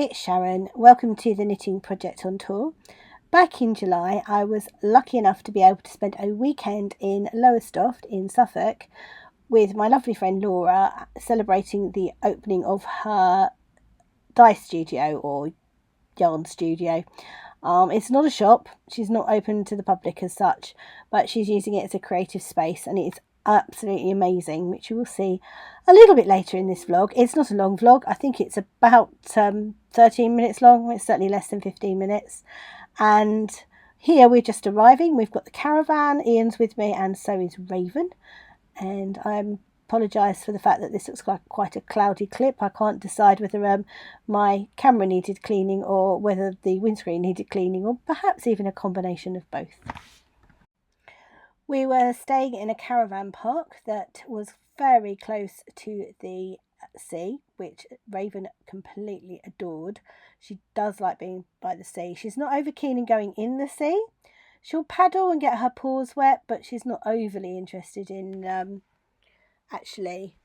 it's Sharon. Welcome to the Knitting Project on Tour. Back in July, I was lucky enough to be able to spend a weekend in Lowestoft in Suffolk with my lovely friend Laura, celebrating the opening of her dye studio or yarn studio. It's not a shop, she's not open to the public as such, but she's using it as a creative space, and it's absolutely amazing, which you will see a little bit later in this vlog. It's not a long vlog, I think it's about 13 minutes long. It's certainly less than 15 minutes. And here we're just arriving. We've got the caravan, Ian's with me, and so is Raven. And I apologise for the fact that this looks like quite a cloudy clip. I can't decide whether my camera needed cleaning or whether the windscreen needed cleaning, or perhaps even a combination of both. We were staying in a caravan park that was very close to the sea, which Raven completely adored. She does like being by the sea. She's not over keen in going in the sea. She'll paddle and get her paws wet, but she's not overly interested in actually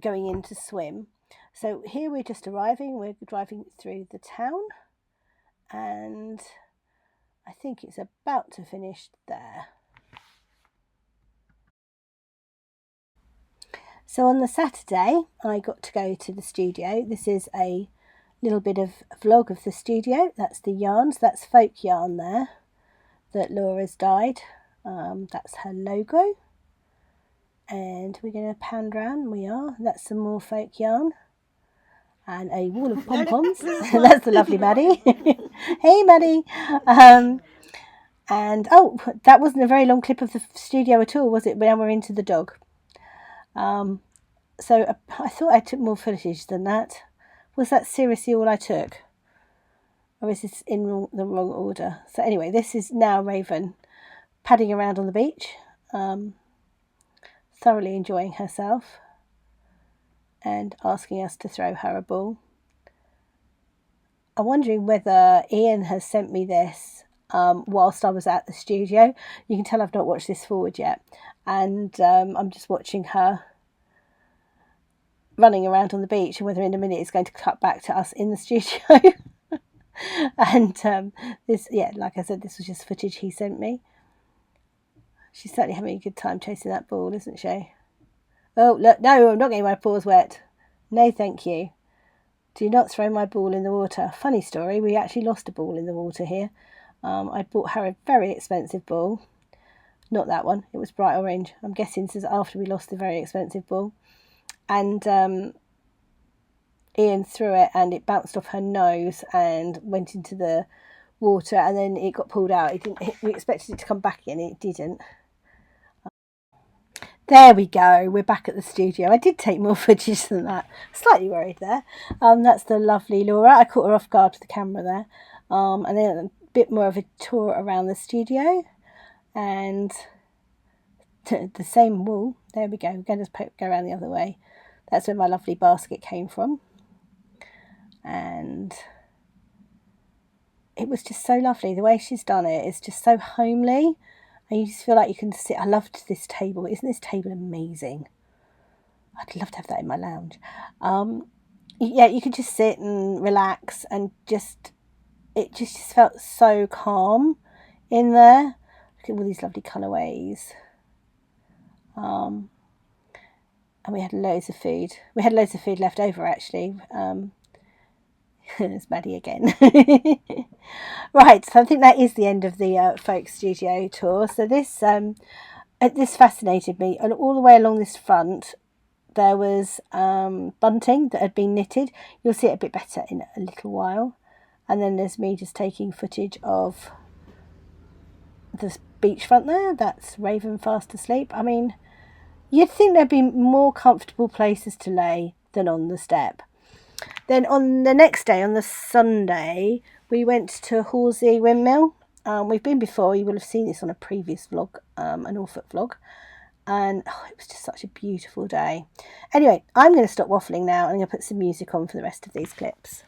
going in to swim. So here we're just arriving. We're driving through the town, and I think it's about to finish there. So on the Saturday, I got to go to the studio. This is a little bit of vlog of the studio. That's the yarns. That's folk yarn there that Laura's dyed. That's her logo. And we're going to pan round. We are. That's some more folk yarn. And a wall of pom-poms. That's the lovely Maddie. Hey, Maddie. And, oh, that wasn't a very long clip of the studio at all, was it? Now we're into the dog. So I thought I took more footage than that. Was that seriously all I took? Or is this in the wrong order? So anyway, this is now Raven padding around on the beach, thoroughly enjoying herself and asking us to throw her a ball. I'm wondering whether Ian has sent me this whilst I was at the studio. You can tell I've not watched this forward yet, and I'm just watching her running around on the beach, and whether in a minute it's going to cut back to us in the studio. And this, yeah, like I said, this was just footage he sent me. She's certainly having a good time chasing that ball, isn't she? Oh, look, no, I'm not getting my paws wet. No, thank you. Do not throw my ball in the water. Funny story, we actually lost a ball in the water here. I bought her a very expensive ball. Not that one, it was bright orange. I'm guessing this is after we lost the very expensive ball. And Ian threw it, and it bounced off her nose and went into the water, and then it got pulled out. We expected it to come back in, it didn't. There we go, we're back at the studio. I did take more footage than that. Slightly worried there. That's the lovely Laura. I caught her off guard with the camera there. And then a bit more of a tour around the studio. And the same wall. There we go. We're going to go around the other way. That's where my lovely basket came from. And it was just so lovely. The way she's done it is just so homely. And you just feel like you can sit. I loved this table. Isn't this table amazing? I'd love to have that in my lounge. Yeah, you could just sit and relax, and it just felt so calm in there. Look at all these lovely colourways. And we had loads of food. We had loads of food left over, actually. There's Maddie again. Right, so I think that is the end of the folk studio tour. So this fascinated me. And all the way along this front, there was bunting that had been knitted. You'll see it a bit better in a little while. And then there's me just taking footage of the beachfront there. That's Raven fast asleep. I mean, you'd think there'd be more comfortable places to lay than on the step. Then on the next day, on the Sunday, we went to Horsey Windmill. We've been before. You will have seen this on a previous vlog, an Norfolk vlog. And it was just such a beautiful day. Anyway, I'm going to stop waffling now, and I'm going to put some music on for the rest of these clips.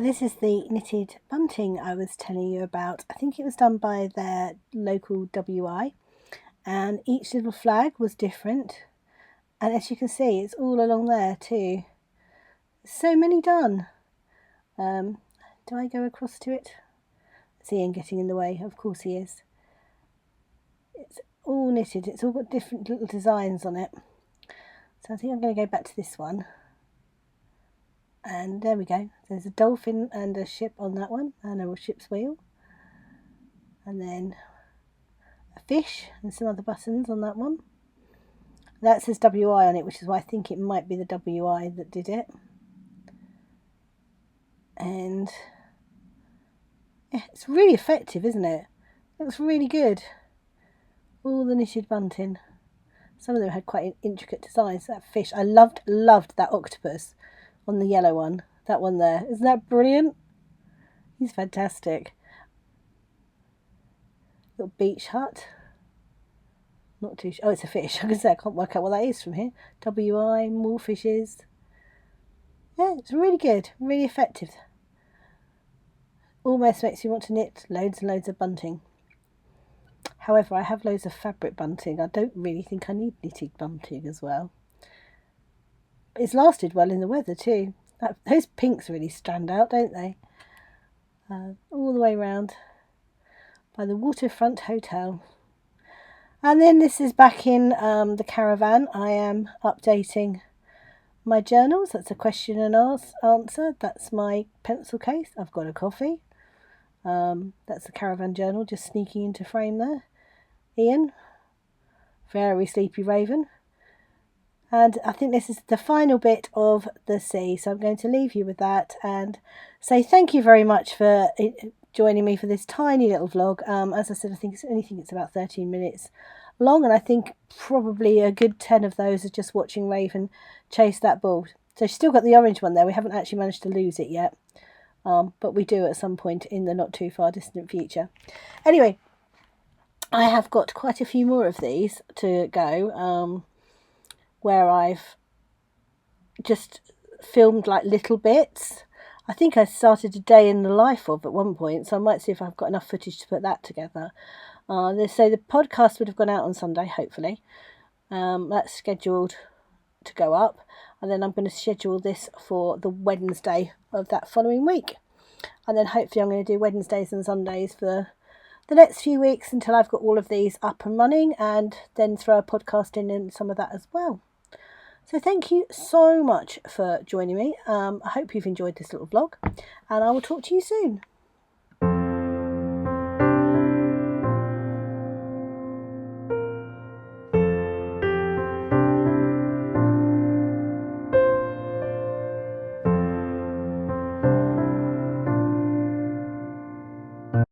So this is the knitted bunting I was telling you about. I think it was done by their local WI, and each little flag was different. And as you can see, it's all along there too. So many done. Do I go across to it? Is Ian getting in the way? Of course he is. It's all knitted. It's all got different little designs on it. So I think I'm going to go back to this one. And there we go. There's a dolphin and a ship on that one, and a ship's wheel. And then a fish and some other buttons on that one. That says WI on it, which is why I think it might be the WI that did it. And yeah, it's really effective, isn't it? It looks really good. All the knitted bunting. Some of them had quite intricate designs. That fish, I loved that octopus on the yellow one. That one there. Isn't that brilliant? He's fantastic. Little beach hut. Not too sure. Oh, it's a fish. I can say I can't work out what that is from here. WI, more fishes. Yeah, it's really good. Really effective. Almost makes you want to knit loads and loads of bunting. However, I have loads of fabric bunting. I don't really think I need knitted bunting as well. It's lasted well in the weather too. Those pinks really stand out, don't they? All the way round by the Waterfront Hotel. And then this is back in the caravan. I am updating my journals. That's a question and answer. That's my pencil case. I've got a coffee. That's the caravan journal, just sneaking into frame there. Ian, very sleepy raven. And I think this is the final bit of the sea, so I'm going to leave you with that and say thank you very much for joining me for this tiny little vlog. As I said, I think it's about 13 minutes long, and I think probably a good 10 of those are just watching Raven chase that ball. So she's still got the orange one there. We haven't actually managed to lose it yet, but we do at some point in the not too far distant future. Anyway, I have got quite a few more of these to go, where I've just filmed like little bits. I think I started a day in the life of at one point, so I might see if I've got enough footage to put that together. So the podcast would have gone out on Sunday, hopefully. That's scheduled to go up, and then I'm going to schedule this for the Wednesday of that following week. And then hopefully I'm going to do Wednesdays and Sundays for the next few weeks until I've got all of these up and running, and then throw a podcast in some of that as well. So thank you so much for joining me. I hope you've enjoyed this little vlog, and I will talk to you soon.